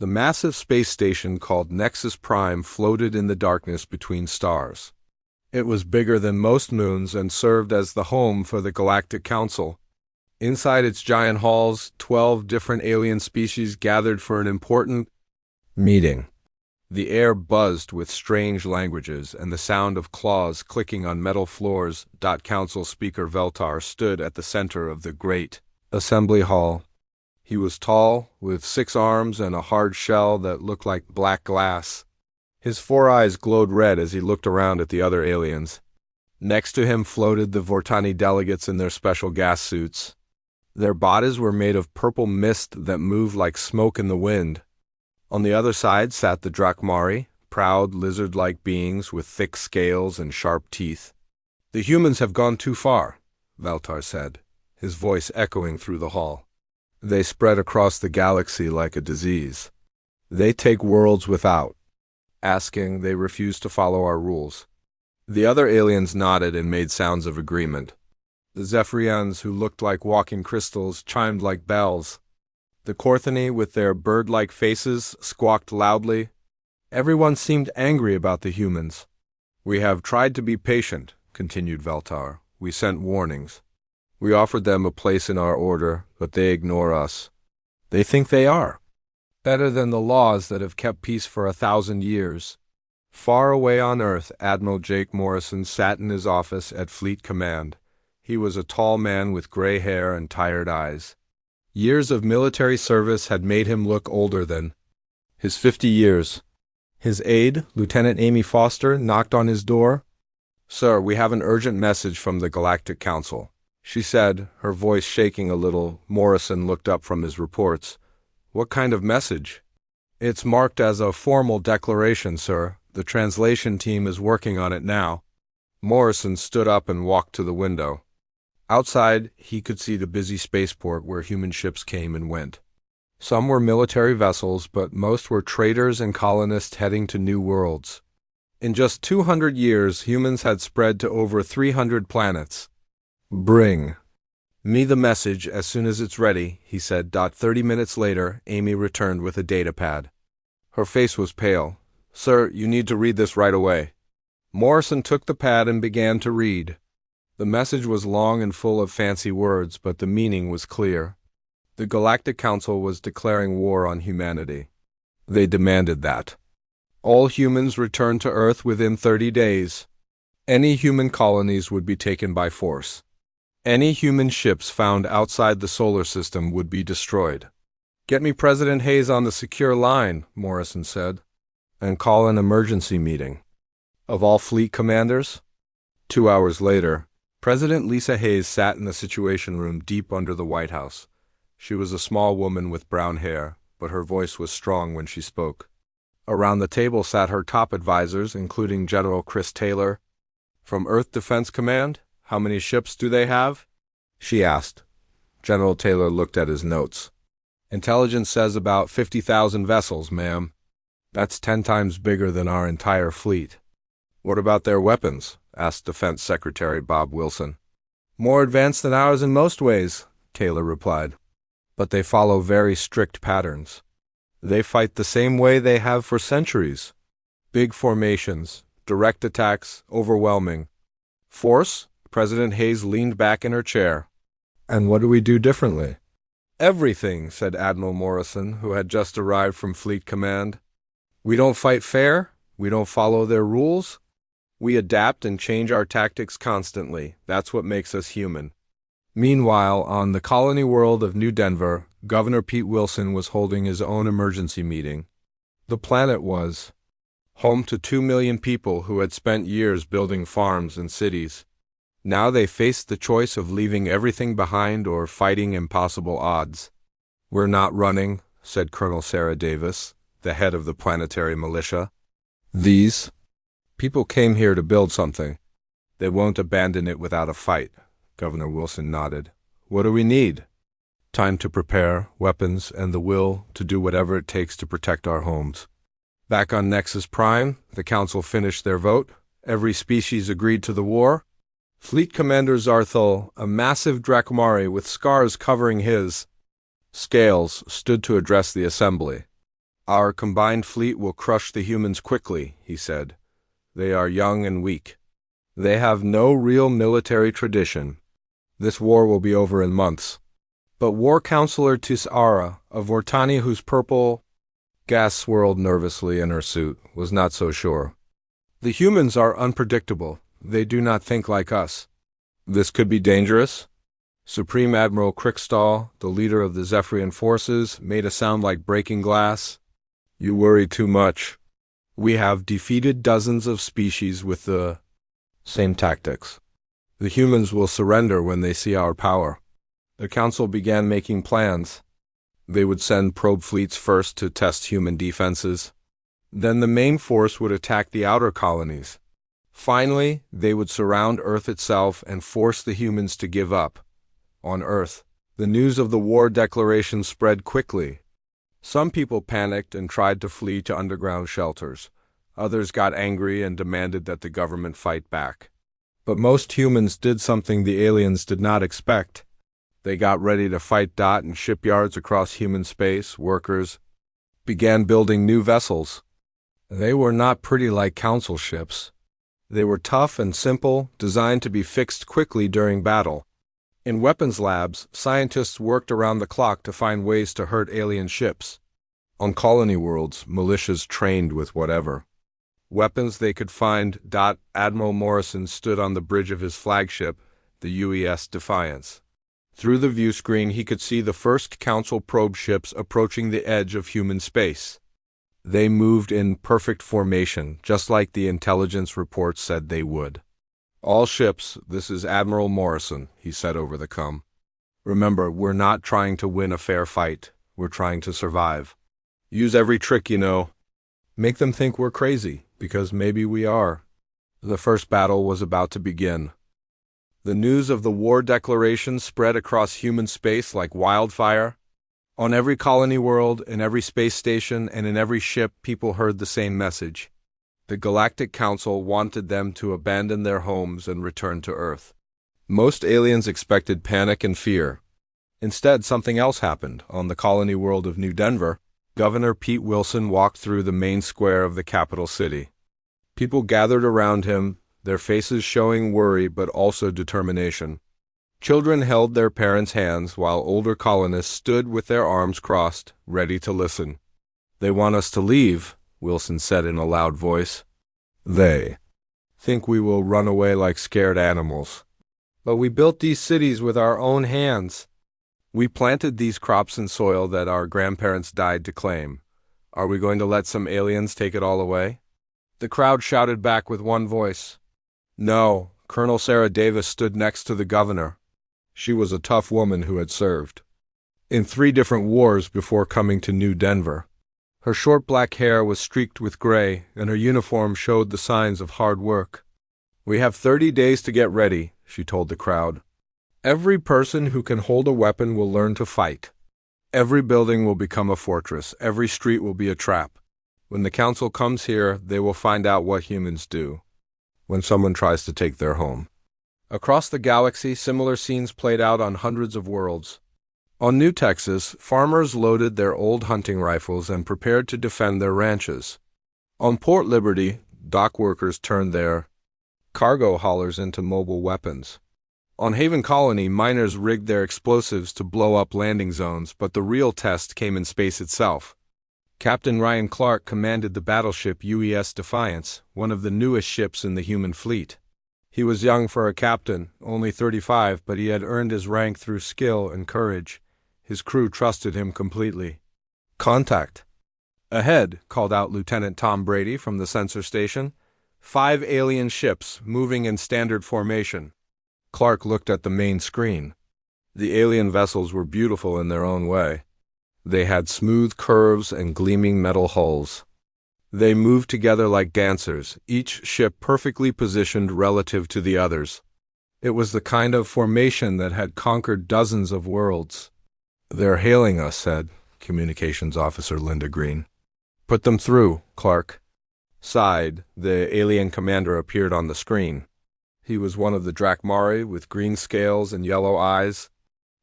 The massive space station called Nexus Prime floated in the darkness between stars. It was bigger than most moons and served as the home for the Galactic Council. Inside its giant halls, 12 different alien species gathered for an important meeting. The air buzzed with strange languages and the sound of claws clicking on metal floors. Council Speaker Veltar stood at the center of the great assembly hall. He was tall, with 6 arms and a hard shell that looked like black glass. His 4 eyes glowed red as he looked around at the other aliens. Next to him floated the Vortani delegates in their special gas suits. Their bodies were made of purple mist that moved like smoke in the wind. On the other side sat the Drakmari, proud lizard-like beings with thick scales and sharp teeth. "The humans have gone too far," Veltar said, his voice echoing through the hall. "They spread across the galaxy like a disease. They take worlds without asking. They refuse to follow our rules." The other aliens nodded and made sounds of agreement. The Zephyrians, who looked like walking crystals, chimed like bells. The Korthani, with their bird-like faces, squawked loudly. Everyone seemed angry about the humans. "We have tried to be patient," continued Veltar. "We sent warnings. We offered them a place in our order, but they ignore us. They think they are better than the laws that have kept peace for 1,000 years. Far away on Earth, Admiral Jake Morrison sat in his office at Fleet Command. He was a tall man with gray hair and tired eyes. Years of military service had made him look older than his 50 years. His aide, Lieutenant Amy Foster, knocked on his door. "Sir, we have an urgent message from the Galactic Council," she said, her voice shaking a little. Morrison looked up from his reports. "What kind of message?" "It's marked as a formal declaration, sir. The translation team is working on it now." Morrison stood up and walked to the window. Outside, he could see the busy spaceport where human ships came and went. Some were military vessels, but most were traders and colonists heading to new worlds. In just 200 years, humans had spread to over 300 planets. "Bring me the message as soon as it's ready," he said. 30 minutes later, Amy returned with a data pad. Her face was pale. "Sir, you need to read this right away." Morrison took the pad and began to read. The message was long and full of fancy words, but the meaning was clear. The Galactic Council was declaring war on humanity. They demanded that all humans return to Earth within 30 days. Any human colonies would be taken by force. Any human ships found outside the solar system would be destroyed. "Get me President Hayes on the secure line," Morrison said, "and call an emergency meeting of all fleet commanders." 2 hours later, President Lisa Hayes sat in the Situation Room deep under the White House. She was a small woman with brown hair, but her voice was strong when she spoke. Around the table sat her top advisors, including General Chris Taylor. "From Earth Defense Command, how many ships do they have?" she asked. General Taylor looked at his notes. "Intelligence says about 50,000 vessels, ma'am. That's 10 times bigger than our entire fleet." "What about their weapons?" asked Defense Secretary Bob Wilson. "More advanced than ours in most ways," Taylor replied. "But they follow very strict patterns. They fight the same way they have for centuries. Big formations, direct attacks, overwhelming force." President Hayes leaned back in her chair. "And what do we do differently?" "Everything," said Admiral Morrison, who had just arrived from Fleet Command. "We don't fight fair. We don't follow their rules. We adapt and change our tactics constantly. That's what makes us human." Meanwhile, on the colony world of New Denver, Governor Pete Wilson was holding his own emergency meeting. The planet was home to 2 million people who had spent years building farms and cities. Now they faced the choice of leaving everything behind or fighting impossible odds. "We're not running," said Colonel Sarah Davis, the head of the planetary militia. "These people came here to build something. They won't abandon it without a fight." Governor Wilson nodded. "What do we need?" "Time to prepare, weapons, and the will to do whatever it takes to protect our homes." Back on Nexus Prime, the Council finished their vote. Every species agreed to the war. Fleet Commander Zarthul, a massive Drakmari with scars covering his scales, stood to address the assembly. Our combined fleet will crush the humans quickly, he said. They are young and weak. They have no real military tradition. This war will be over in months. But War Counselor Tisara of Vortani, whose purple gas swirled nervously in her suit, was not so sure. The humans are unpredictable. They do not think like us. This could be dangerous. Supreme Admiral Krickstall, the leader of the Zephyrian forces, made a sound like breaking glass. You worry too much. We have defeated dozens of species with the same tactics. The humans will surrender when they see our power. The council began making plans. They would send probe fleets first to test human defenses. Then the main force would attack the outer colonies. Finally, they would surround Earth itself and force the humans to give up. On Earth, the news of the war declaration spread quickly. Some people panicked and tried to flee to underground shelters. Others got angry and demanded that the government fight back. But most humans did something the aliens did not expect. They got ready to fight. In shipyards across human space, workers began building new vessels. They were not pretty like council ships. They were tough and simple, designed to be fixed quickly during battle. In weapons labs, scientists worked around the clock to find ways to hurt alien ships. On colony worlds, militias trained with whatever weapons they could find. Admiral Morrison stood on the bridge of his flagship, the UES Defiance. Through the view screen he could see the first Council probe ships approaching the edge of human space. They moved in perfect formation, just like the intelligence reports said they would. All ships, this is Admiral Morrison, he said over the comm. Remember, we're not trying to win a fair fight. We're trying to survive. Use every trick you know. Make them think we're crazy, because maybe we are. The first battle was about to begin. The news of the war declaration spread across human space like wildfire. On every colony world, in every space station, and in every ship, people heard the same message. The Galactic Council wanted them to abandon their homes and return to Earth. Most aliens expected panic and fear. Instead, something else happened. On the colony world of New Denver, Governor Pete Wilson walked through the main square of the capital city. People gathered around him, their faces showing worry but also determination. Children held their parents' hands while older colonists stood with their arms crossed, ready to listen. They want us to leave, Wilson said in a loud voice. They think we will run away like scared animals. But we built these cities with our own hands. We planted these crops in soil that our grandparents died to claim. Are we going to let some aliens take it all away? The crowd shouted back with one voice. No, Colonel Sarah Davis stood next to the governor. She was a tough woman who had served in 3 different wars before coming to New Denver. Her short black hair was streaked with gray, and her uniform showed the signs of hard work. We have 30 days to get ready, she told the crowd. Every person who can hold a weapon will learn to fight. Every building will become a fortress. Every street will be a trap. When the council comes here, they will find out what humans do when someone tries to take their home. Across the galaxy, similar scenes played out on hundreds of worlds. On New Texas, farmers loaded their old hunting rifles and prepared to defend their ranches. On Port Liberty, dock workers turned their cargo haulers into mobile weapons. On Haven Colony, miners rigged their explosives to blow up landing zones, but the real test came in space itself. Captain Ryan Clark commanded the battleship UES Defiance, one of the newest ships in the human fleet. He was young for a captain, only 35, but he had earned his rank through skill and courage. His crew trusted him completely. Contact. Ahead, called out Lieutenant Tom Brady from the sensor station. 5 alien ships, moving in standard formation. Clark looked at the main screen. The alien vessels were beautiful in their own way. They had smooth curves and gleaming metal hulls. They moved together like dancers, each ship perfectly positioned relative to the others. It was the kind of formation that had conquered dozens of worlds. They're hailing us, said Communications Officer Linda Green. Put them through, Clark sighed. The alien commander appeared on the screen. He was one of the Drakmari with green scales and yellow eyes.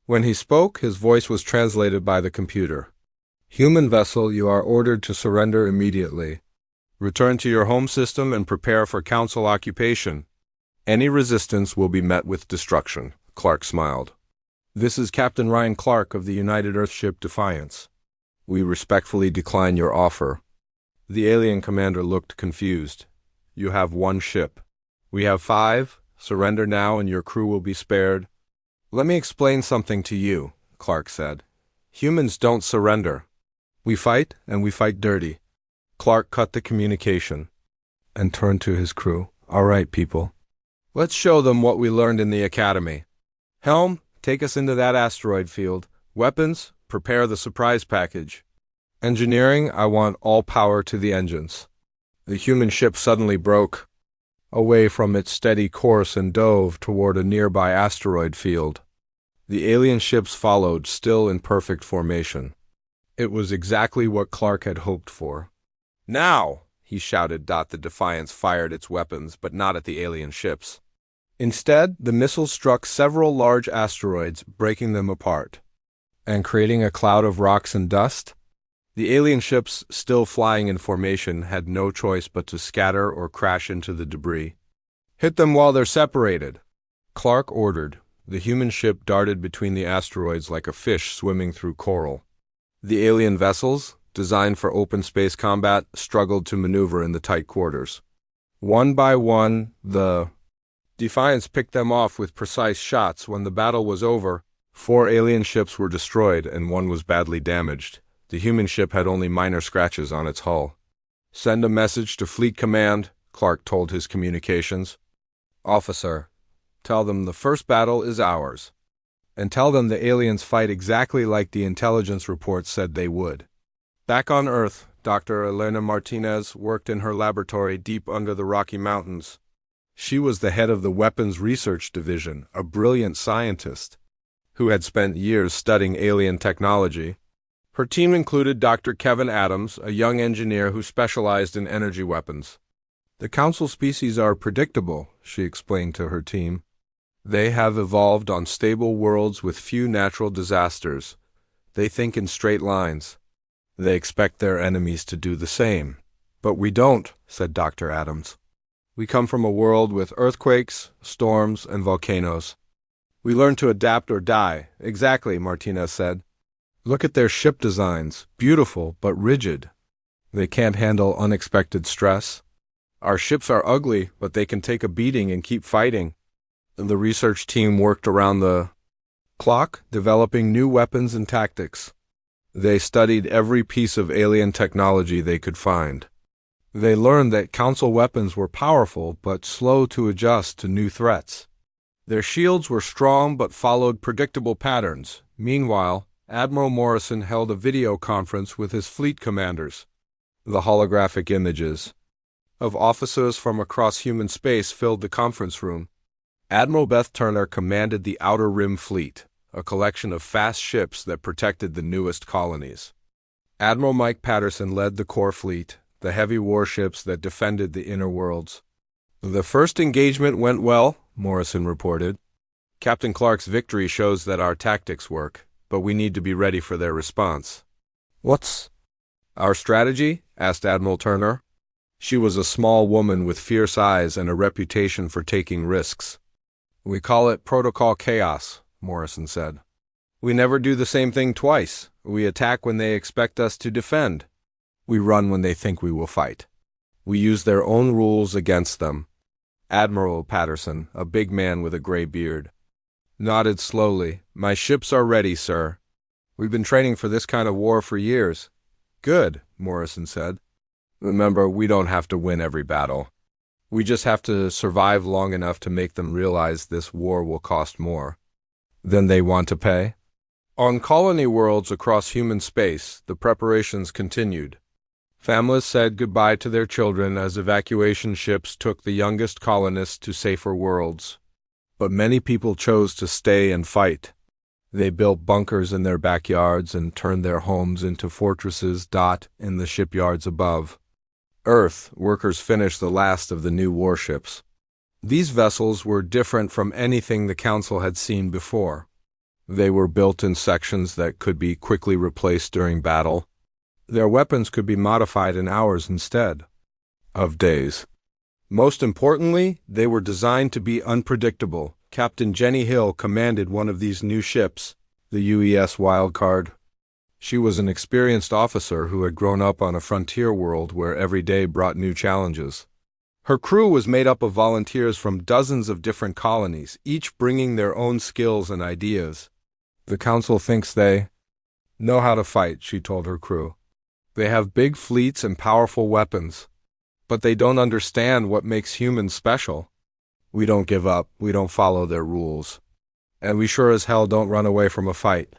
When he spoke, his voice was translated by the computer. Human vessel, you are ordered to surrender immediately. Return to your home system and prepare for council occupation. Any resistance will be met with destruction, Clark smiled. This is Captain Ryan Clark of the United Earthship Defiance. We respectfully decline your offer. The alien commander looked confused. You have one ship. We have 5. Surrender now and your crew will be spared. Let me explain something to you, Clark said. Humans don't surrender. We fight, and we fight dirty. Clark cut the communication and turned to his crew. All right, people. Let's show them what we learned in the academy. Helm, take us into that asteroid field. Weapons, prepare the surprise package. Engineering, I want all power to the engines. The human ship suddenly broke away from its steady course and dove toward a nearby asteroid field. The alien ships followed, still in perfect formation. It was exactly what Clark had hoped for. Now, he shouted. The Defiance fired its weapons, but not at the alien ships. Instead, the missiles struck several large asteroids, breaking them apart and creating a cloud of rocks and dust. The alien ships, still flying in formation, had no choice but to scatter or crash into the debris. Hit them while they're separated, Clark ordered. The human ship darted between the asteroids like a fish swimming through coral. The alien vessels, designed for open space combat, struggled to maneuver in the tight quarters. One by one, the Defiance picked them off with precise shots. When the battle was over, 4 alien ships were destroyed and 1 was badly damaged. The human ship had only minor scratches on its hull. Send a message to Fleet Command, Clark told his communications. Officer, tell them the first battle is ours. And tell them the aliens fight exactly like the intelligence reports said they would. Back on Earth, Dr. Elena Martinez worked in her laboratory deep under the Rocky Mountains. She was the head of the Weapons Research Division, a brilliant scientist who had spent years studying alien technology. Her team included Dr. Kevin Adams, a young engineer who specialized in energy weapons. The Council species are predictable, she explained to her team. They have evolved on stable worlds with few natural disasters. They think in straight lines. They expect their enemies to do the same. But we don't, said Dr. Adams. We come from a world with earthquakes, storms, and volcanoes. We learn to adapt or die. Exactly, Martinez said. Look at their ship designs, beautiful but rigid. They can't handle unexpected stress. Our ships are ugly, but they can take a beating and keep fighting. The research team worked around the clock, developing new weapons and tactics. They studied every piece of alien technology they could find. They learned that Council weapons were powerful but slow to adjust to new threats. Their shields were strong but followed predictable patterns. Meanwhile, Admiral Morrison held a video conference with his fleet commanders. The holographic images of officers from across human space filled the conference room. Admiral Beth Turner commanded the Outer Rim Fleet, a collection of fast ships that protected the newest colonies. Admiral Mike Patterson led the core fleet, the heavy warships that defended the inner worlds. The first engagement went well, Morrison reported. Captain Clark's victory shows that our tactics work, but we need to be ready for their response. What's our strategy? Asked Admiral Turner. She was a small woman with fierce eyes and a reputation for taking risks. We call it Protocol Chaos, Morrison said. We never do the same thing twice. We attack when they expect us to defend. We run when they think we will fight. We use their own rules against them. Admiral Patterson, a big man with a gray beard, nodded slowly. My ships are ready, sir. We've been training for this kind of war for years. Good, Morrison said. Remember, we don't have to win every battle. We just have to survive long enough to make them realize this war will cost more than they want to pay. On colony worlds across human space, the preparations continued. Families said goodbye to their children as evacuation ships took the youngest colonists to safer worlds. But many people chose to stay and fight. They built bunkers in their backyards and turned their homes into fortresses in the shipyards above. Earth, workers finished the last of the new warships. These vessels were different from anything the Council had seen before. They were built in sections that could be quickly replaced during battle. Their weapons could be modified in hours instead of days. Most importantly, they were designed to be unpredictable. Captain Jenny Hill commanded one of these new ships, the UES Wildcard. She was an experienced officer who had grown up on a frontier world where every day brought new challenges. Her crew was made up of volunteers from dozens of different colonies, each bringing their own skills and ideas. The Council thinks they know how to fight, she told her crew. They have big fleets and powerful weapons, but they don't understand what makes humans special. We don't give up, we don't follow their rules, and we sure as hell don't run away from a fight.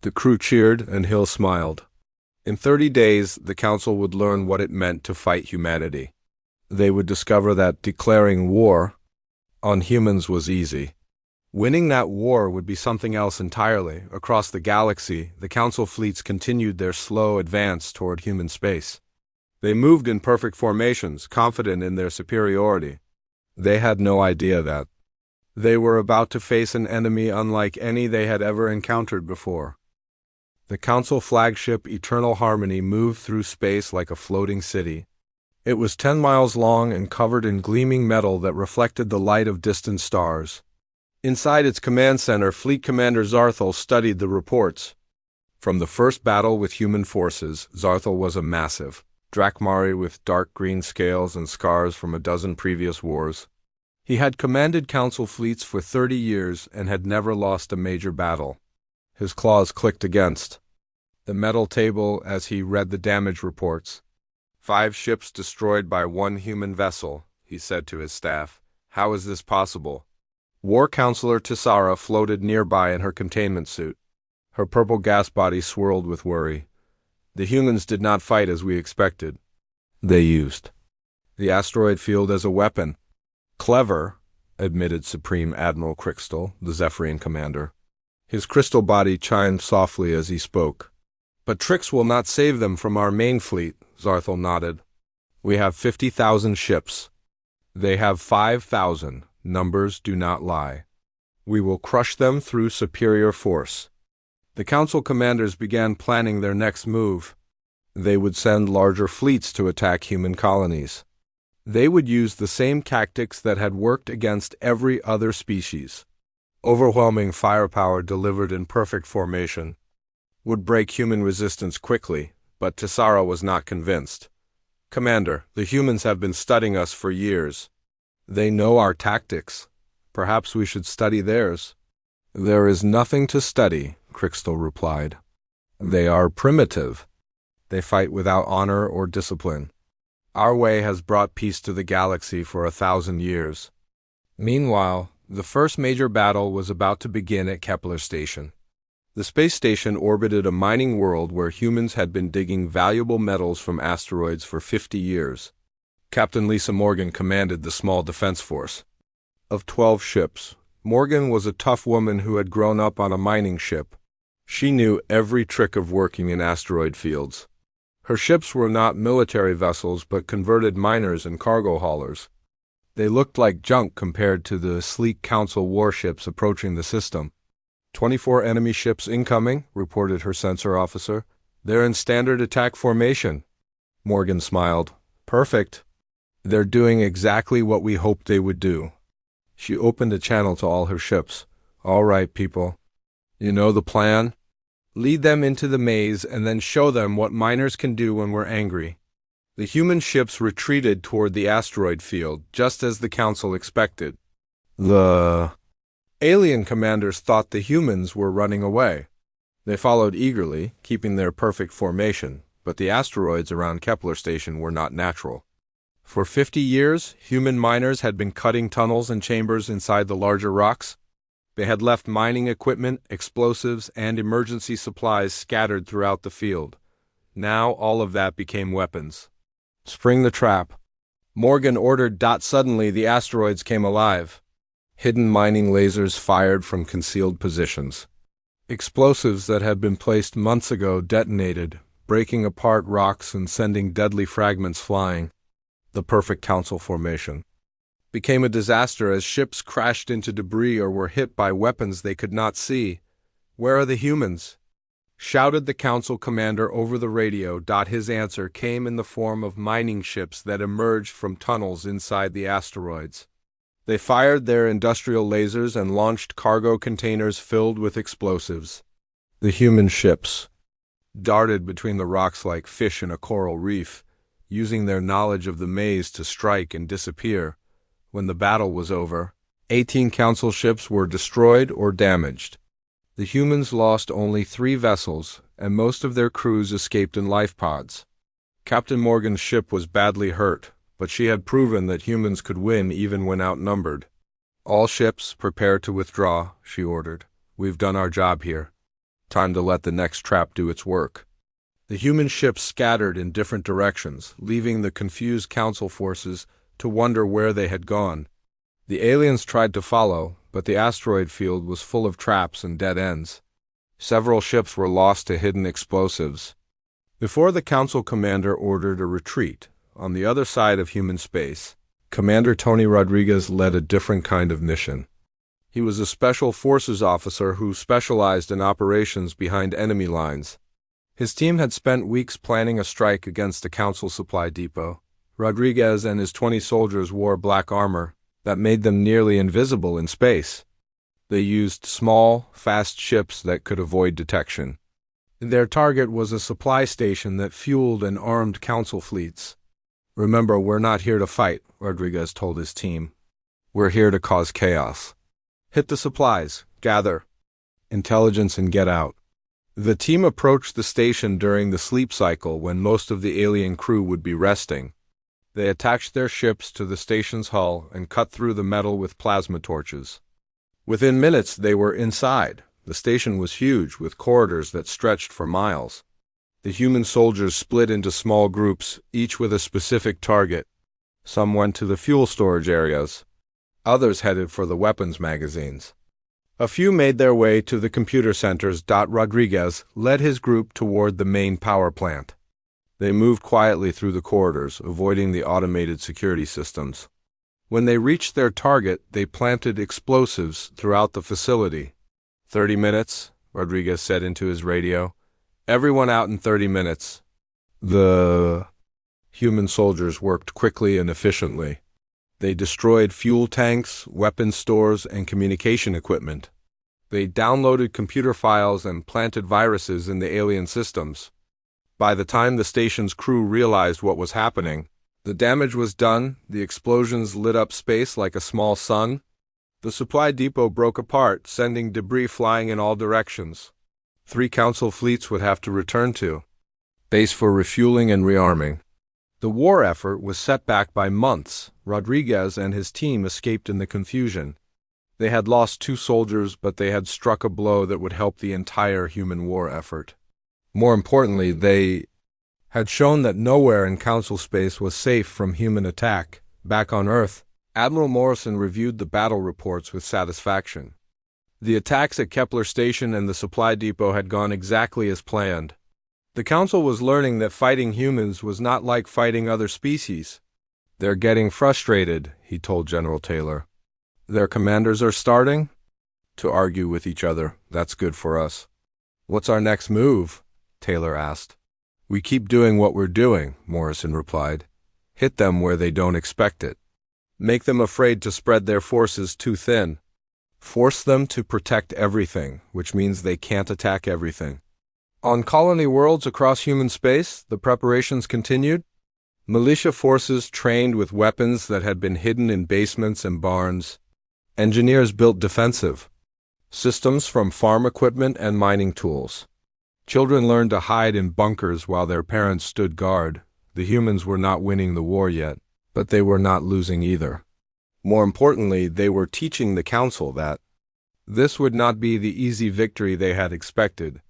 The crew cheered, and Hill smiled. In 30 days, the Council would learn what it meant to fight humanity. They would discover that declaring war on humans was easy. Winning that war would be something else entirely. Across the galaxy, the Council fleets continued their slow advance toward human space. They moved in perfect formations, confident in their superiority. They had no idea that they were about to face an enemy unlike any they had ever encountered before. The Council flagship Eternal Harmony moved through space like a floating city. It was 10 miles long and covered in gleaming metal that reflected the light of distant stars. Inside its command center, Fleet Commander Zarthal studied the reports. From the first battle with human forces, Zarthal was a massive Drakmari with dark green scales and scars from a dozen previous wars. He had commanded Council fleets for 30 years and had never lost a major battle. His claws clicked against the metal table as he read the damage reports. 5 ships destroyed by 1 human vessel, he said to his staff. How is this possible? War Counselor Tessara floated nearby in her containment suit. Her purple gas body swirled with worry. The humans did not fight as we expected. They used the asteroid field as a weapon. Clever, admitted Supreme Admiral Crystal, the Zephyrian commander. His crystal body chimed softly as he spoke. But tricks will not save them from our main fleet, Zarthal nodded. We have 50,000 ships. They have 5,000. Numbers do not lie. We will crush them through superior force. The Council commanders began planning their next move. They would send larger fleets to attack human colonies. They would use the same tactics that had worked against every other species. Overwhelming firepower delivered in perfect formation would break human resistance quickly, but Tessara was not convinced. Commander, the humans have been studying us for years. They know our tactics. Perhaps we should study theirs. There is nothing to study, Crystal replied. They are primitive. They fight without honor or discipline. Our way has brought peace to the galaxy for 1,000 years. Meanwhile, the first major battle was about to begin at Kepler Station. The space station orbited a mining world where humans had been digging valuable metals from asteroids for 50 years. Captain Lisa Morgan commanded the small defense force of 12 ships. Morgan was a tough woman who had grown up on a mining ship. She knew every trick of working in asteroid fields. Her ships were not military vessels but converted miners and cargo haulers. They looked like junk compared to the sleek Council warships approaching the system. 24 enemy ships incoming, reported her sensor officer. They're in standard attack formation. Morgan smiled. Perfect. They're doing exactly what we hoped they would do. She opened a channel to all her ships. All right, people. You know the plan? Lead them into the maze and then show them what miners can do when we're angry. The human ships retreated toward the asteroid field, just as the Council expected. The alien commanders thought the humans were running away. They followed eagerly, keeping their perfect formation, but the asteroids around Kepler Station were not natural. For 50 years, human miners had been cutting tunnels and chambers inside the larger rocks. They had left mining equipment, explosives, and emergency supplies scattered throughout the field. Now all of that became weapons. Spring the trap. Morgan ordered. Suddenly the asteroids came alive. Hidden mining lasers fired from concealed positions. Explosives that had been placed months ago detonated, breaking apart rocks and sending deadly fragments flying. The perfect Council formation became a disaster as ships crashed into debris or were hit by weapons they could not see. Where are the humans? shouted the council commander over the radio. His answer came in the form of mining ships that emerged from tunnels inside the asteroids. They fired their industrial lasers and launched cargo containers filled with explosives. The human ships darted between the rocks like fish in a coral reef, using their knowledge of the maze to strike and disappear. When the battle was over, 18 council ships were destroyed or damaged. The humans lost only 3 vessels, and most of their crews escaped in life pods. Captain Morgan's ship was badly hurt, but she had proven that humans could win even when outnumbered. "All ships, prepare to withdraw," she ordered. "We've done our job here. Time to let the next trap do its work." The human ships scattered in different directions, leaving the confused council forces to wonder where they had gone. The aliens tried to follow, but the asteroid field was full of traps and dead ends. Several ships were lost to hidden explosives. Before the council commander ordered a retreat, on the other side of human space, Commander Tony Rodriguez led a different kind of mission. He was a special forces officer who specialized in operations behind enemy lines. His team had spent weeks planning a strike against a council supply depot. Rodriguez and his 20 soldiers wore black armor that made them nearly invisible in space. They used small, fast ships that could avoid detection. Their target was a supply station that fueled and armed council fleets. "Remember, we're not here to fight," Rodriguez told his team. "We're here to cause chaos. Hit the supplies, gather intelligence, and get out." The team approached the station during the sleep cycle when most of the alien crew would be resting. They attached their ships to the station's hull and cut through the metal with plasma torches. Within minutes, they were inside. The station was huge, with corridors that stretched for miles. The human soldiers split into small groups, each with a specific target. Some went to the fuel storage areas. Others headed for the weapons magazines. A few made their way to the computer centers. Rodriguez led his group toward the main power plant. They moved quietly through the corridors, avoiding the automated security systems. When they reached their target, they planted explosives throughout the facility. 30 minutes, Rodriguez said into his radio. "Everyone out in 30 minutes. The human soldiers worked quickly and efficiently. They destroyed fuel tanks, weapon stores, and communication equipment. They downloaded computer files and planted viruses in the alien systems. By the time the station's crew realized what was happening, the damage was done. The explosions lit up space like a small sun. The supply depot broke apart, sending debris flying in all directions. 3 council fleets would have to return to base for refueling and rearming. The war effort was set back by months. Rodriguez and his team escaped in the confusion. They had lost 2 soldiers, but they had struck a blow that would help the entire human war effort. More importantly, they had shown that nowhere in council space was safe from human attack. Back on Earth, Admiral Morrison reviewed the battle reports with satisfaction. The attacks at Kepler Station and the supply depot had gone exactly as planned. The council was learning that fighting humans was not like fighting other species. "They're getting frustrated," he told General Taylor. "Their commanders are starting to argue with each other. That's good for us." "What's our next move?" Taylor asked. "We keep doing what we're doing," Morrison replied. "Hit them where they don't expect it. Make them afraid to spread their forces too thin. Force them to protect everything, which means they can't attack everything." On colony worlds across human space, the preparations continued. Militia forces trained with weapons that had been hidden in basements and barns. Engineers built defensive systems from farm equipment and mining tools. Children learned to hide in bunkers while their parents stood guard. The humans were not winning the war yet, but they were not losing either. More importantly, they were teaching the council that this would not be the easy victory they had expected.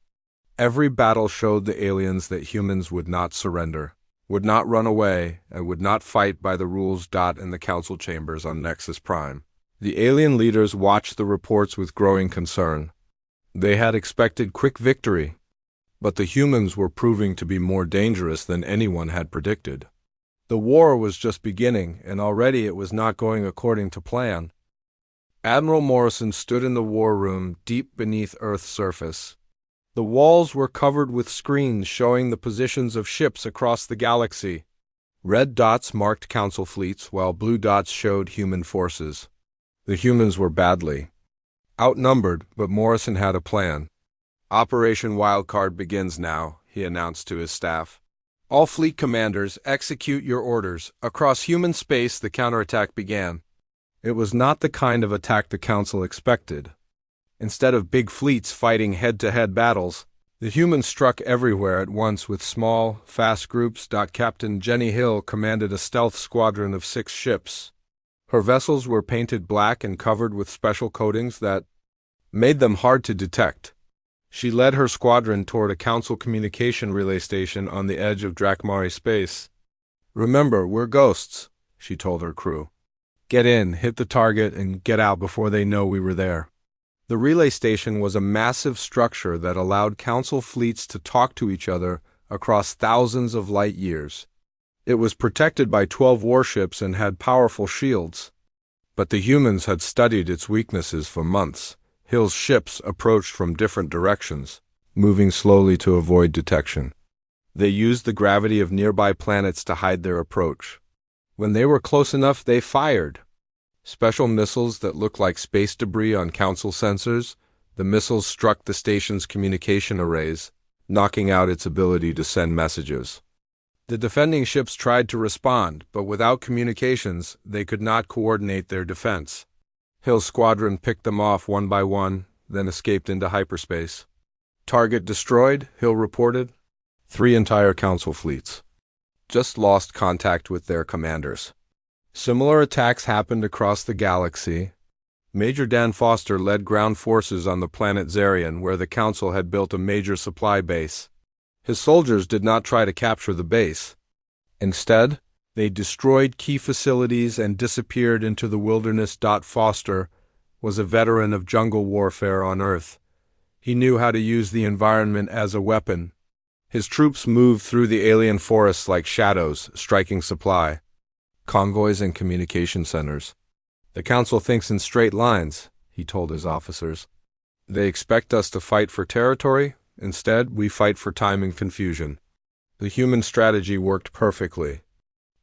Every battle showed the aliens that humans would not surrender, would not run away, and would not fight by the rules. In the council chambers on Nexus Prime, the alien leaders watched the reports with growing concern. They had expected quick victory, but the humans were proving to be more dangerous than anyone had predicted. The war was just beginning, and already it was not going according to plan. Admiral Morrison stood in the war room deep beneath Earth's surface. The walls were covered with screens showing the positions of ships across the galaxy. Red dots marked Council fleets, while blue dots showed human forces. The humans were badly outnumbered, but Morrison had a plan. Operation Wildcard begins now, he announced to his staff. All fleet commanders, execute your orders. Across human space, the counterattack began. It was not the kind of attack the Council expected. Instead of big fleets fighting head-to-head battles, the humans struck everywhere at once with small, fast groups. Captain Jenny Hill commanded a stealth squadron of 6 ships. Her vessels were painted black and covered with special coatings that made them hard to detect. She led her squadron toward a Council communication relay station on the edge of Drakmari space. Remember, we're ghosts, she told her crew. Get in, hit the target, and get out before they know we were there. The relay station was a massive structure that allowed Council fleets to talk to each other across thousands of light years. It was protected by 12 warships and had powerful shields. But the humans had studied its weaknesses for months. Hill's ships approached from different directions, moving slowly to avoid detection. They used the gravity of nearby planets to hide their approach. When they were close enough, they fired. Special missiles that looked like space debris on Council sensors, the missiles struck the station's communication arrays, knocking out its ability to send messages. The defending ships tried to respond, but without communications, they could not coordinate their defense. Hill's squadron picked them off one by one, then escaped into hyperspace. Target destroyed, Hill reported. 3 entire Council fleets. Just lost contact with their commanders. Similar attacks happened across the galaxy. Major Dan Foster led ground forces on the planet Zarian, where the Council had built a major supply base. His soldiers did not try to capture the base. Instead, they destroyed key facilities and disappeared into the wilderness. Foster was a veteran of jungle warfare on Earth. He knew how to use the environment as a weapon. His troops moved through the alien forests like shadows, striking supply, convoys, and communication centers. The Council thinks in straight lines, he told his officers. They expect us to fight for territory. Instead, we fight for time and confusion. The human strategy worked perfectly.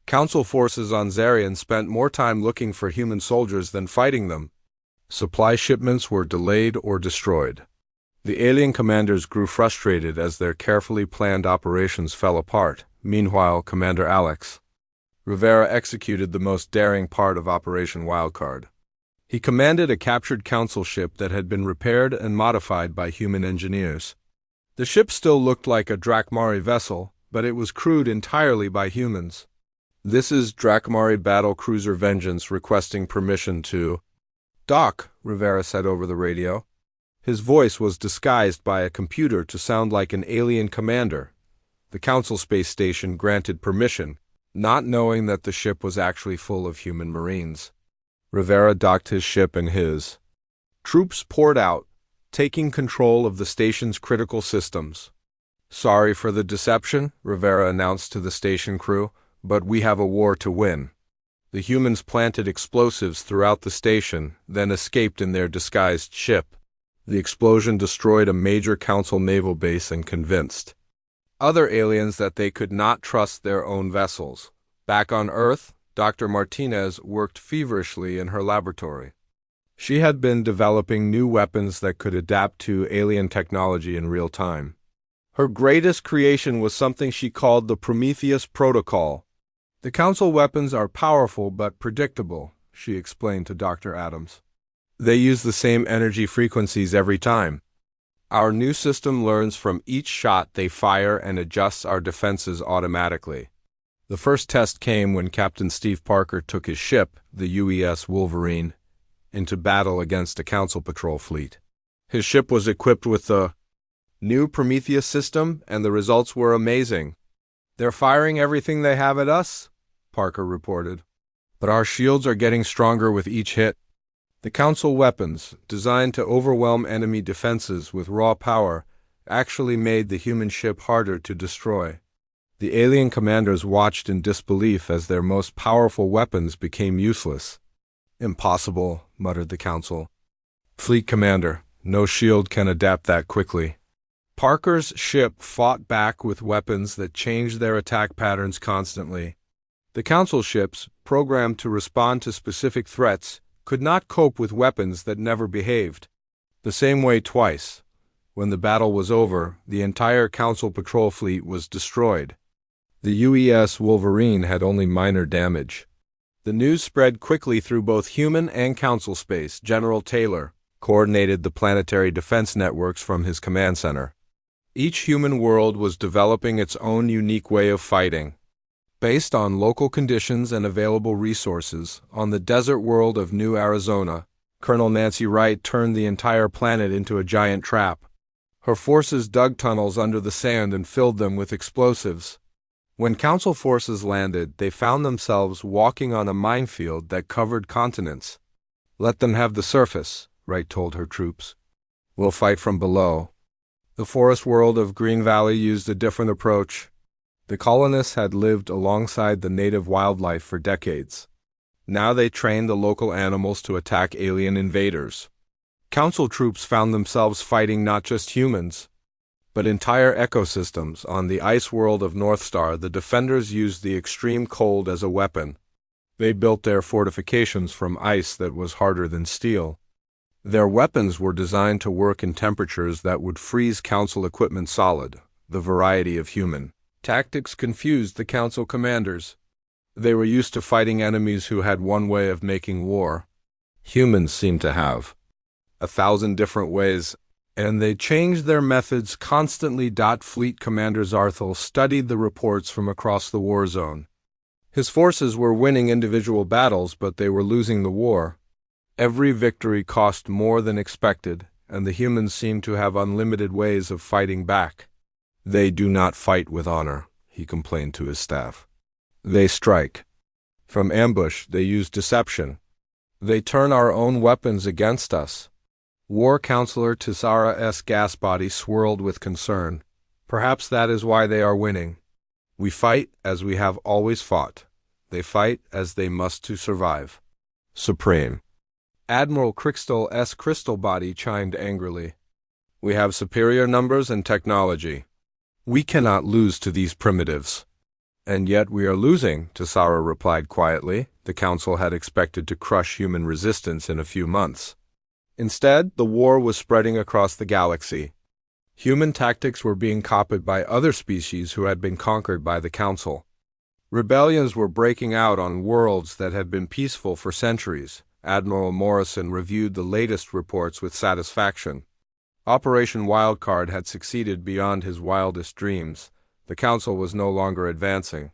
Council forces on Zarian spent more time looking for human soldiers than fighting them. Supply shipments were delayed or destroyed. The alien commanders grew frustrated as their carefully planned operations fell apart. Meanwhile, Commander Alex Rivera executed the most daring part of Operation Wildcard. He commanded a captured Council ship that had been repaired and modified by human engineers. The ship still looked like a Drakmari vessel, but it was crewed entirely by humans. This is Drakmari Battle Cruiser Vengeance requesting permission to dock, Rivera said over the radio. His voice was disguised by a computer to sound like an alien commander. The Council space station granted permission, not knowing that the ship was actually full of human Marines. Rivera docked his ship and his troops poured out, taking control of the station's critical systems. Sorry for the deception, Rivera announced to the station crew, but we have a war to win. The humans planted explosives throughout the station, then escaped in their disguised ship. The explosion destroyed a major Council naval base and convinced other aliens that they could not trust their own vessels. Back on Earth, Dr. Martinez worked feverishly in her laboratory. She had been developing new weapons that could adapt to alien technology in real time. Her greatest creation was something she called the Prometheus Protocol. The Council weapons are powerful but predictable, she explained to Dr. Adams. They use the same energy frequencies every time. Our new system learns from each shot they fire and adjusts our defenses automatically. The first test came when Captain Steve Parker took his ship, the UES Wolverine, into battle against a Council patrol fleet. His ship was equipped with the new Prometheus system, and the results were amazing. They're firing everything they have at us, Parker reported. But our shields are getting stronger with each hit. The Council weapons, designed to overwhelm enemy defenses with raw power, actually made the human ship harder to destroy. The alien commanders watched in disbelief as their most powerful weapons became useless. Impossible, muttered the Council. Fleet commander, no shield can adapt that quickly. Parker's ship fought back with weapons that changed their attack patterns constantly. The Council ships, programmed to respond to specific threats, could not cope with weapons that never behaved the same way twice. When the battle was over, the entire Council patrol fleet was destroyed. The UES Wolverine had only minor damage. The news spread quickly through both human and Council space. General Taylor coordinated the planetary defense networks from his command center. Each human world was developing its own unique way of fighting, based on local conditions and available resources. On the desert world of New Arizona, Colonel Nancy Wright turned the entire planet into a giant trap. Her forces dug tunnels under the sand and filled them with explosives. When Council forces landed, they found themselves walking on a minefield that covered continents. "Let them have the surface," Wright told her troops. "We'll fight from below." The forest world of Green Valley used a different approach. The colonists had lived alongside the native wildlife for decades. Now they trained the local animals to attack alien invaders. Council troops found themselves fighting not just humans, but entire ecosystems. On the ice world of Northstar, the defenders used the extreme cold as a weapon. They built their fortifications from ice that was harder than steel. Their weapons were designed to work in temperatures that would freeze Council equipment solid. The variety of human tactics confused the Council commanders. They were used to fighting enemies who had one way of making war. Humans seemed to have 1,000 different ways, and they changed their methods constantly. Fleet Commander Zarthel studied the reports from across the war zone. His forces were winning individual battles, but they were losing the war. Every victory cost more than expected, and the humans seemed to have unlimited ways of fighting back. "They do not fight with honor," he complained to his staff. "They strike. From ambush, they use deception. They turn our own weapons against us." War Counselor Tessara's gas body swirled with concern. "Perhaps that is why they are winning. We fight as we have always fought. They fight as they must to survive." Supreme Admiral Crystal's crystal body chimed angrily. "We have superior numbers and technology. We cannot lose to these primitives." "And yet we are losing," Tessara replied quietly. The Council had expected to crush human resistance in a few months. Instead, the war was spreading across the galaxy. Human tactics were being copied by other species who had been conquered by the Council. Rebellions were breaking out on worlds that had been peaceful for centuries. Admiral Morrison reviewed the latest reports with satisfaction. Operation Wildcard had succeeded beyond his wildest dreams. The Council was no longer advancing.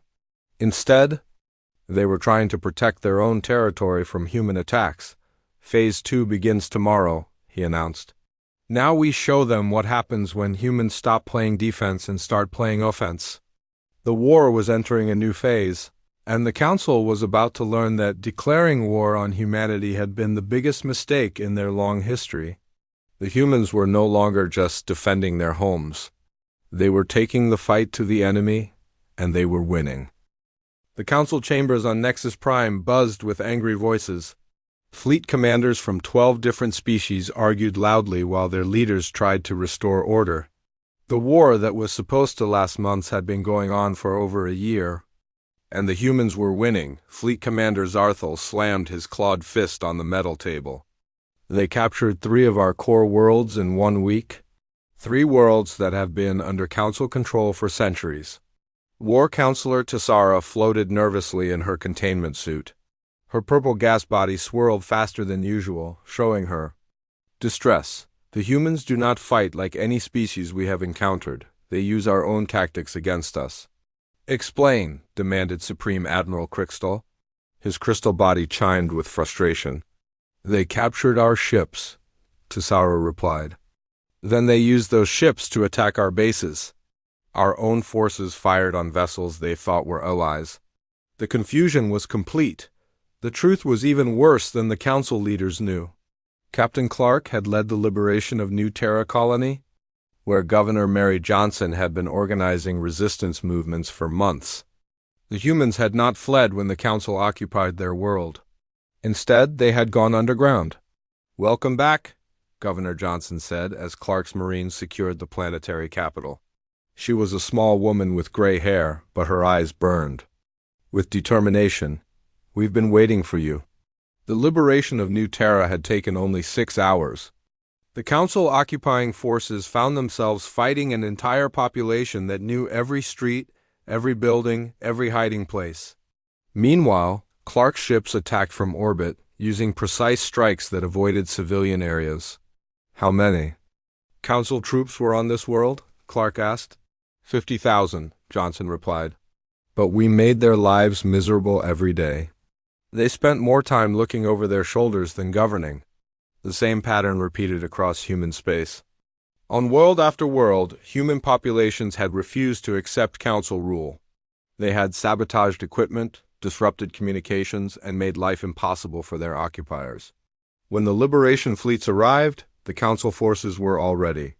Instead, they were trying to protect their own territory from human attacks. "Phase 2 begins tomorrow," he announced. "Now we show them what happens when humans stop playing defense and start playing offense." The war was entering a new phase, and the Council was about to learn that declaring war on humanity had been the biggest mistake in their long history. The humans were no longer just defending their homes. They were taking the fight to the enemy, and they were winning. The Council chambers on Nexus Prime buzzed with angry voices. Fleet commanders from 12 different species argued loudly while their leaders tried to restore order. The war that was supposed to last months had been going on for over a year, and the humans were winning. Fleet Commander Zarthel slammed his clawed fist on the metal table. "They captured 3 of our core worlds in 1 week. 3 worlds that have been under Council control for centuries." War Counselor Tessara floated nervously in her containment suit. Her purple gas body swirled faster than usual, showing her distress. "The humans do not fight like any species we have encountered. They use our own tactics against us." "Explain," demanded Supreme Admiral Crystal. His crystal body chimed with frustration. "They captured our ships," Tessara replied. "Then they used those ships to attack our bases. Our own forces fired on vessels they thought were allies." The confusion was complete. The truth was even worse than the Council leaders knew. Captain Clark had led the liberation of New Terra Colony, where Governor Mary Johnson had been organizing resistance movements for months. The humans had not fled when the Council occupied their world. Instead, they had gone underground. "Welcome back," Governor Johnson said as Clark's Marines secured the planetary capital. She was a small woman with gray hair, but her eyes burned. With determination, "We've been waiting for you." The liberation of New Terra had taken only 6 hours. The Council-occupying forces found themselves fighting an entire population that knew every street, every building, every hiding place. Meanwhile, Clark's ships attacked from orbit, using precise strikes that avoided civilian areas. "How many Council troops were on this world?" Clark asked. 50,000, Johnson replied. "But we made their lives miserable every day. They spent more time looking over their shoulders than governing." The same pattern repeated across human space. On world after world, human populations had refused to accept Council rule. They had sabotaged equipment, disrupted communications, and made life impossible for their occupiers. When the liberation fleets arrived, the Council forces were already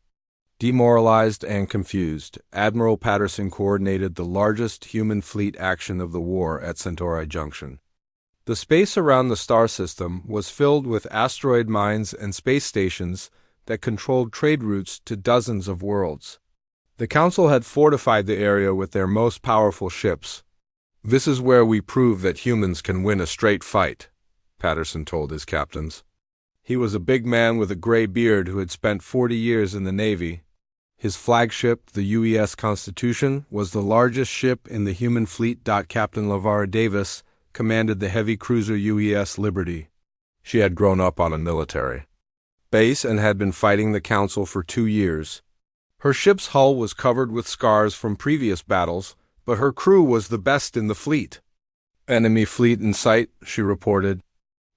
demoralized and confused. Admiral Patterson coordinated the largest human fleet action of the war at Centauri Junction. The space around the star system was filled with asteroid mines and space stations that controlled trade routes to dozens of worlds. The Council had fortified the area with their most powerful ships. "This is where we prove that humans can win a straight fight," Patterson told his captains. He was a big man with a gray beard who had spent 40 years in the Navy. His flagship, the UES Constitution, was the largest ship in the human fleet. Captain LaVar Davis commanded the heavy cruiser UES Liberty. She had grown up on a military base and had been fighting the Council for 2 years. Her ship's hull was covered with scars from previous battles, but her crew was the best in the fleet. "Enemy fleet in sight," she reported.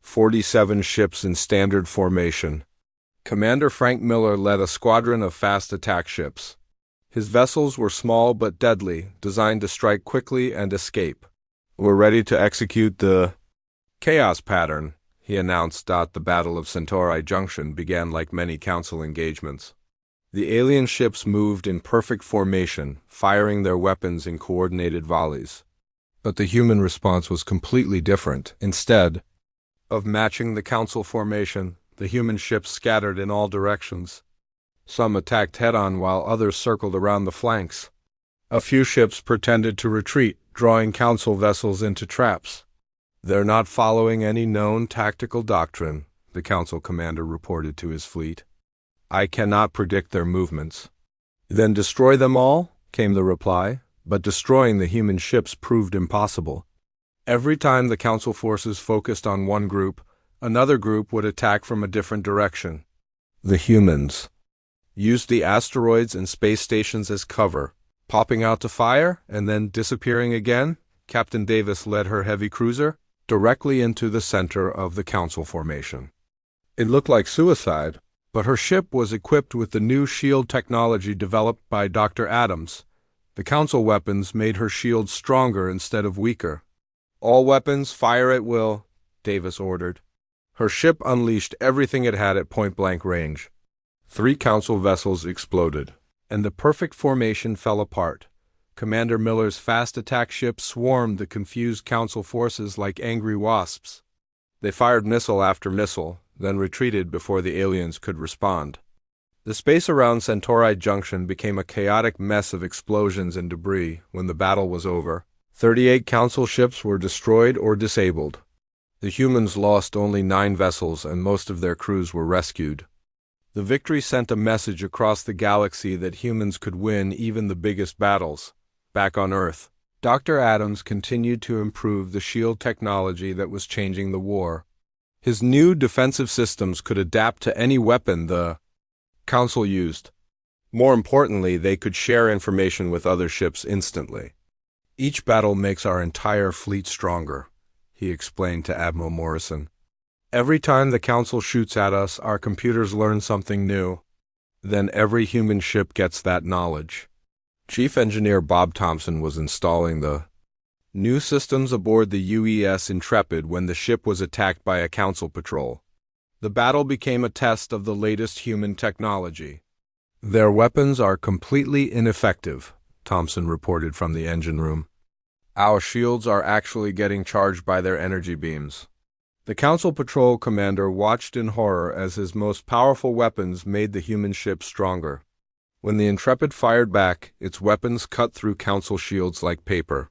47 ships in standard formation. Commander Frank Miller led a squadron of fast attack ships. His vessels were small but deadly, designed to strike quickly and escape. "We're ready to execute the chaos pattern," he announced. The Battle of Centauri Junction began like many Council engagements. The alien ships moved in perfect formation, firing their weapons in coordinated volleys. But the human response was completely different. Instead of matching the Council formation, the human ships scattered in all directions. Some attacked head-on while others circled around the flanks. A few ships pretended to retreat, drawing Council vessels into traps. "They're not following any known tactical doctrine," the Council commander reported to his fleet. "I cannot predict their movements." "Then destroy them all," came the reply, but destroying the human ships proved impossible. Every time the Council forces focused on one group, another group would attack from a different direction. The humans used the asteroids and space stations as cover, popping out to fire and then disappearing again. Captain Davis led her heavy cruiser directly into the center of the Council formation. It looked like suicide, but her ship was equipped with the new shield technology developed by Dr. Adams. The Council weapons made her shield stronger instead of weaker. "All weapons, fire at will," Davis ordered. Her ship unleashed everything it had at point-blank range. 3 Council vessels exploded, and the perfect formation fell apart. Commander Miller's fast attack ship swarmed the confused Council forces like angry wasps. They fired missile after missile, then retreated before the aliens could respond. The space around Centauri Junction became a chaotic mess of explosions and debris. When the battle was over, 38 Council ships were destroyed or disabled. The humans lost only 9 vessels and most of their crews were rescued. The victory sent a message across the galaxy that humans could win even the biggest battles. Back on Earth, Dr. Adams continued to improve the shield technology that was changing the war. His new defensive systems could adapt to any weapon the Council used. More importantly, they could share information with other ships instantly. "Each battle makes our entire fleet stronger," he explained to Admiral Morrison. "Every time the Council shoots at us, our computers learn something new. Then every human ship gets that knowledge." Chief Engineer Bob Thompson was installing the new systems aboard the UES Intrepid when the ship was attacked by a Council patrol. The battle became a test of the latest human technology. "Their weapons are completely ineffective," Thompson reported from the engine room. "Our shields are actually getting charged by their energy beams. The Council Patrol commander watched in horror as his most powerful weapons made the human ship stronger. When the Intrepid fired back, its weapons cut through Council shields like paper.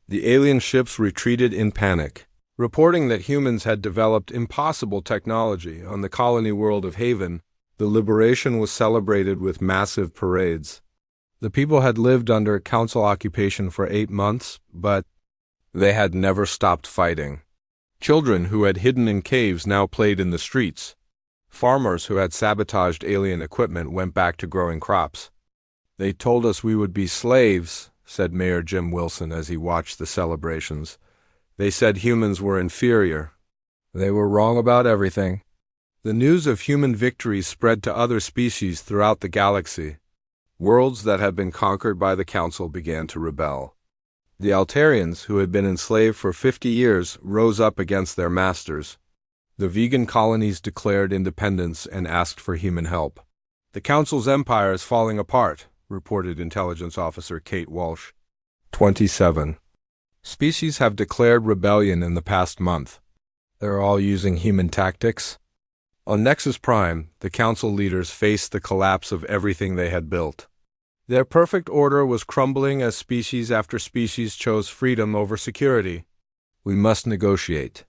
The alien ships retreated in panic, reporting that humans had developed impossible technology. On the colony world of Haven, the liberation was celebrated with massive parades. The people had lived under Council occupation for 8 months, but they had never stopped fighting. Children who had hidden in caves now played in the streets. Farmers who had sabotaged alien equipment went back to growing crops. "They told us we would be slaves," said Mayor Jim Wilson as he watched the celebrations. "They said humans were inferior. They were wrong about everything." The news of human victory spread to other species throughout the galaxy. Worlds that had been conquered by the Council began to rebel. The Altarians, who had been enslaved for 50 years, rose up against their masters. The vegan colonies declared independence and asked for human help. "The Council's empire is falling apart," reported Intelligence Officer Kate Walsh. 27 species have declared rebellion in the past month. They're all using human tactics. On Nexus Prime, the Council leaders faced the collapse of everything they had built. Their perfect order was crumbling as species after species chose freedom over security. "We must negotiate,"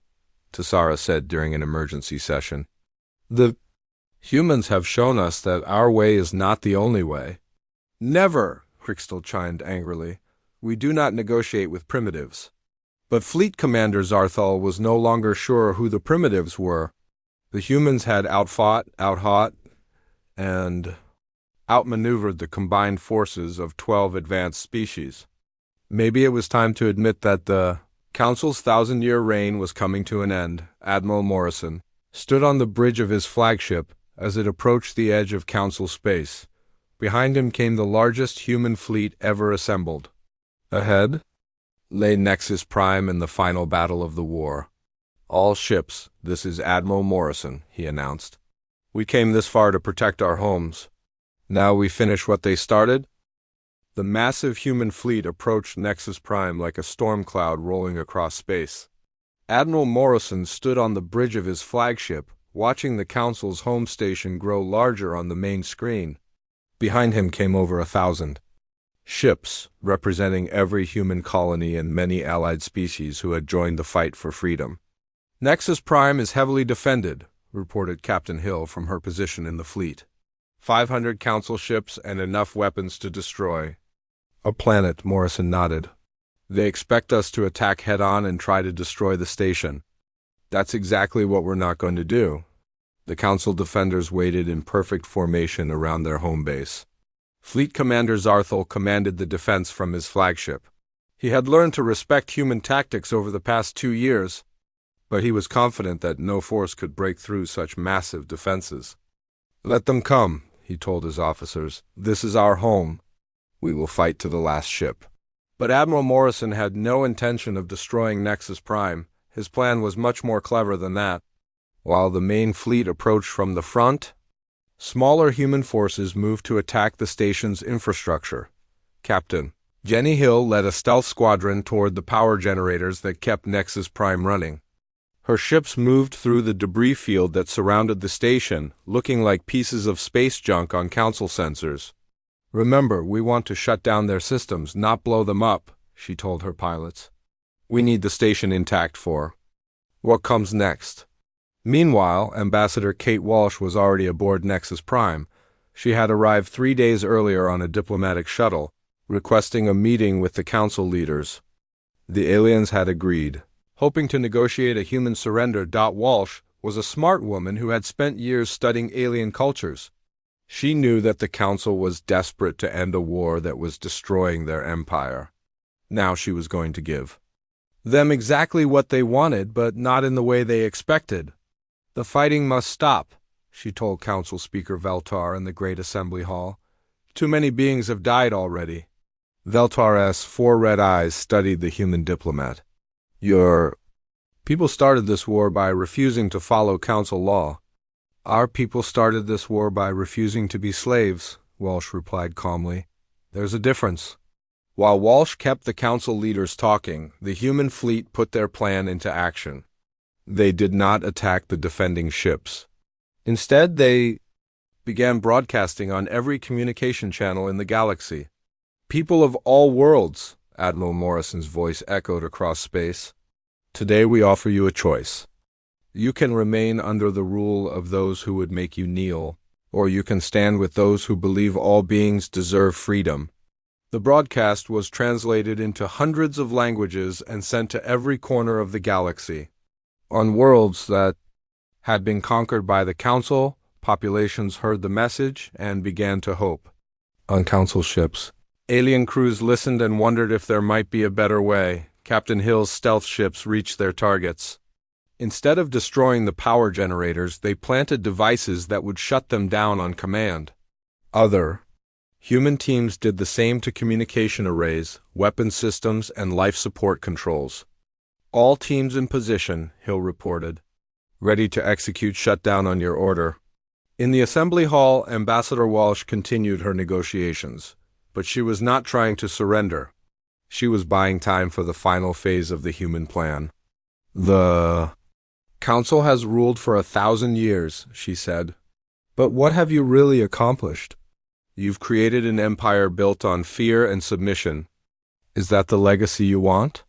Tassara said during an emergency session. "The humans have shown us that our way is not the only way." "Never," Crystal chimed angrily. "We do not negotiate with primitives." But Fleet Commander Zarthal was no longer sure who the primitives were. The humans had outfought, and outmaneuvered the combined forces of 12 advanced species. Maybe it was time to admit that the Council's 1,000-year reign was coming to an end. Admiral Morrison stood on the bridge of his flagship as it approached the edge of Council space. Behind him came the largest human fleet ever assembled. Ahead lay Nexus Prime in the final battle of the war. "All ships, this is Admiral Morrison," he announced. "We came this far to protect our homes. Now we finish what they started." The massive human fleet approached Nexus Prime like a storm cloud rolling across space. Admiral Morrison stood on the bridge of his flagship, watching the Council's home station grow larger on the main screen. Behind him came over 1,000 ships, representing every human colony and many allied species who had joined the fight for freedom. "Nexus Prime is heavily defended," reported Captain Hill from her position in the fleet. 500 Council ships and enough weapons to destroy a planet," Morrison nodded. "They expect us to attack head-on and try to destroy the station. That's exactly what we're not going to do." The Council defenders waited in perfect formation around their home base. Fleet Commander Zarthal commanded the defense from his flagship. He had learned to respect human tactics over the past 2 years, but he was confident that no force could break through such massive defenses. "Let them come," he told his officers. "This is our home. We will fight to the last ship." But Admiral Morrison had no intention of destroying Nexus Prime. His plan was much more clever than that. While the main fleet approached from the front, smaller human forces moved to attack the station's infrastructure. Captain Jenny Hill led a stealth squadron toward the power generators that kept Nexus Prime running. Her ships moved through the debris field that surrounded the station, looking like pieces of space junk on Council sensors. "Remember, we want to shut down their systems, not blow them up," she told her pilots. "We need the station intact for what comes next." Meanwhile, Ambassador Kate Walsh was already aboard Nexus Prime. She had arrived 3 days earlier on a diplomatic shuttle, requesting a meeting with the Council leaders. The aliens had agreed. Hoping to negotiate a human surrender, Walsh was a smart woman who had spent years studying alien cultures. She knew that the Council was desperate to end a war that was destroying their empire. Now she was going to give them exactly what they wanted, but not in the way they expected. "The fighting must stop," she told Council Speaker Veltar in the Great Assembly Hall. "Too many beings have died already." Veltar's 4 red eyes studied the human diplomat. "Your people started this war by refusing to follow Council law." "Our people started this war by refusing to be slaves," Walsh replied calmly. "There's a difference." While Walsh kept the Council leaders talking, the human fleet put their plan into action. They did not attack the defending ships. Instead, they began broadcasting on every communication channel in the galaxy. "People of all worlds," Admiral Morrison's voice echoed across space, "today we offer you a choice. You can remain under the rule of those who would make you kneel, or you can stand with those who believe all beings deserve freedom." The broadcast was translated into hundreds of languages and sent to every corner of the galaxy. On worlds that had been conquered by the Council, populations heard the message and began to hope. On Council ships, alien crews listened and wondered if there might be a better way. Captain Hill's stealth ships reached their targets. Instead of destroying the power generators, they planted devices that would shut them down on command. Other human teams did the same to communication arrays, weapon systems, and life support controls. "All teams in position," Hill reported, "ready to execute shutdown on your order." In the assembly hall, Ambassador Walsh continued her negotiations, but she was not trying to surrender. She was buying time for the final phase of the human plan. "The Council has ruled for 1,000 years, she said. "But what have you really accomplished? You've created an empire built on fear and submission. Is that the legacy you want?"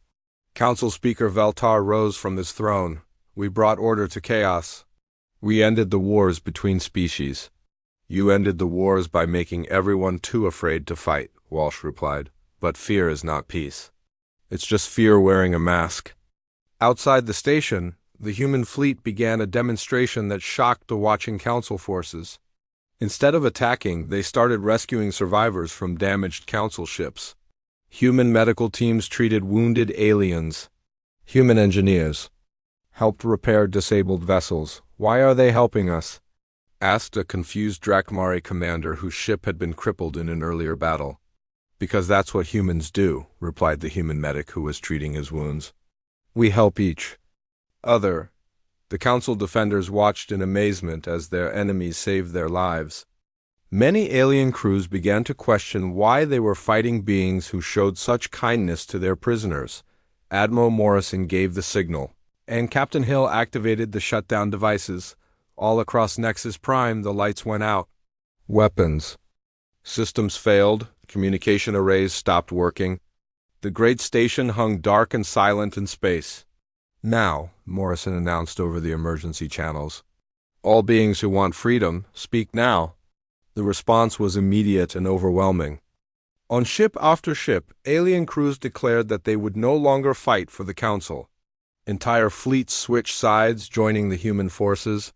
Council Speaker Veltar rose from his throne. "We brought order to chaos. We ended the wars between species." "You ended the wars by making everyone too afraid to fight," Walsh replied. "But fear is not peace. It's just fear wearing a mask." Outside the station, the human fleet began a demonstration that shocked the watching Council forces. Instead of attacking, they started rescuing survivors from damaged Council ships. Human medical teams treated wounded aliens. Human engineers helped repair disabled vessels. "Why are they helping us?" asked a confused Drakmari commander whose ship had been crippled in an earlier battle. "Because that's what humans do," replied the human medic who was treating his wounds. "We help each other." The Council defenders watched in amazement as their enemies saved their lives. Many alien crews began to question why they were fighting beings who showed such kindness to their prisoners. Admiral Morrison gave the signal, and Captain Hill activated the shutdown devices. All across Nexus Prime, the lights went out. Weapons systems failed, communication arrays stopped working. The great station hung dark and silent in space. "Now," Morrison announced over the emergency channels, "all beings who want freedom, speak now." The response was immediate and overwhelming. On ship after ship, alien crews declared that they would no longer fight for the Council. Entire fleets switched sides, joining the human forces.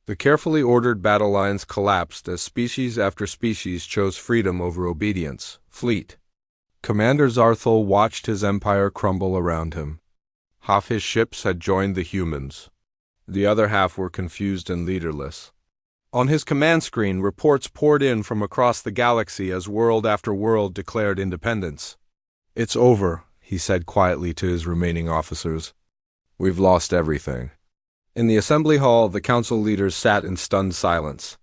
The carefully ordered battle lines collapsed as species after species chose freedom over obedience. Fleet Commander Zarthul watched his empire crumble around him. Half his ships had joined the humans. The other half were confused and leaderless. On his command screen, reports poured in from across the galaxy as world after world declared independence. "It's over," he said quietly to his remaining officers. "We've lost everything." In the assembly hall, the Council leaders sat in stunned silence.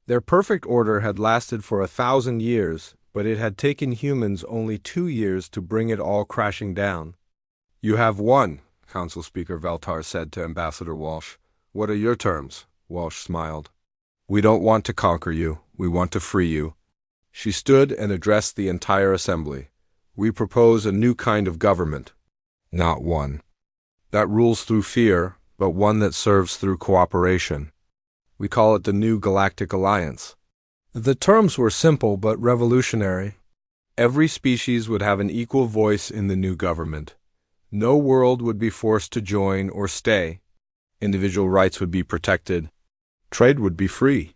Their perfect order had lasted for 1,000 years, but it had taken humans only 2 years to bring it all crashing down. "You have won," Council Speaker Veltar said to Ambassador Walsh. "What are your terms?" Walsh smiled. "We don't want to conquer you. We want to free you." She stood and addressed the entire assembly. "We propose a new kind of government. Not one that rules through fear, but one that serves through cooperation. We call it the New Galactic Alliance." The terms were simple but revolutionary. Every species would have an equal voice in the new government. No world would be forced to join or stay. Individual rights would be protected. Trade would be free.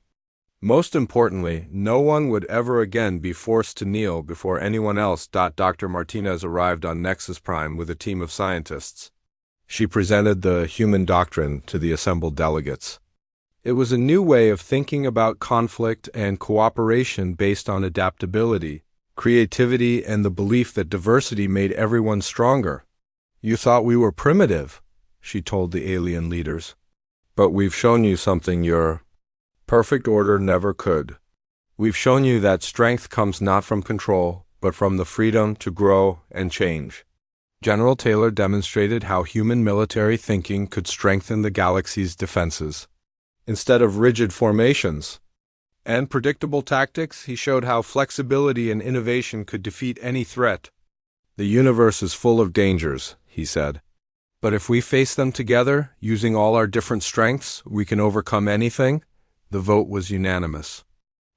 Most importantly, no one would ever again be forced to kneel before anyone else. Dr. Martinez arrived on Nexus Prime with a team of scientists. She presented the human doctrine to the assembled delegates. It was a new way of thinking about conflict and cooperation based on adaptability, creativity, and the belief that diversity made everyone stronger. "You thought we were primitive," she told the alien leaders. "But we've shown you something your perfect order never could. We've shown you that strength comes not from control, but from the freedom to grow and change." General Taylor demonstrated how human military thinking could strengthen the galaxy's defenses. Instead of rigid formations and predictable tactics, he showed how flexibility and innovation could defeat any threat. The universe is full of dangers, he said. But if we face them together, using all our different strengths, we can overcome anything. The vote was unanimous.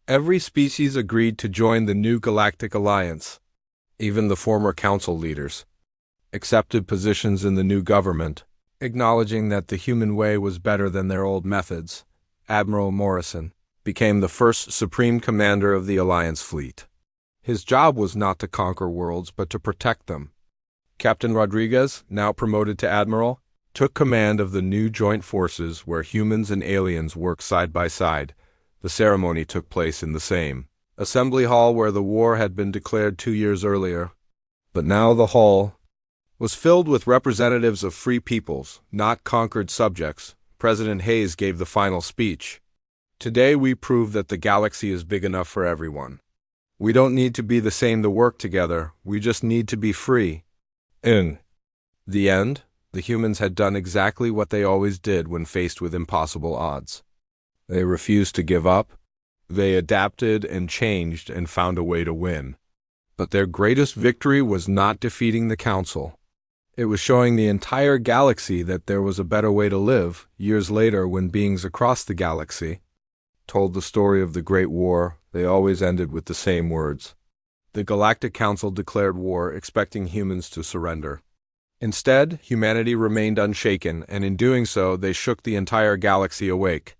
Every species agreed to join the new Galactic Alliance. Even the former council leaders accepted positions in the new government, acknowledging that the human way was better than their old methods. Admiral Morrison became the first Supreme Commander of the Alliance fleet. His job was not to conquer worlds, but to protect them. Captain Rodriguez, now promoted to Admiral, took command of the new joint forces where humans and aliens work side by side. The ceremony took place in the same assembly hall where the war had been declared 2 years earlier. But now the hall was filled with representatives of free peoples, not conquered subjects. President Hayes gave the final speech. Today we prove that the galaxy is big enough for everyone. We don't need to be the same to work together, we just need to be free. In the end, the humans had done exactly what they always did when faced with impossible odds. They refused to give up. They adapted and changed and found a way to win. But their greatest victory was not defeating the Council. It was showing the entire galaxy that there was a better way to live. Years later, when beings across the galaxy told the story of the Great War, they always ended with the same words. The Galactic Council declared war, expecting humans to surrender. Instead, humanity remained unshaken, and in doing so, they shook the entire galaxy awake.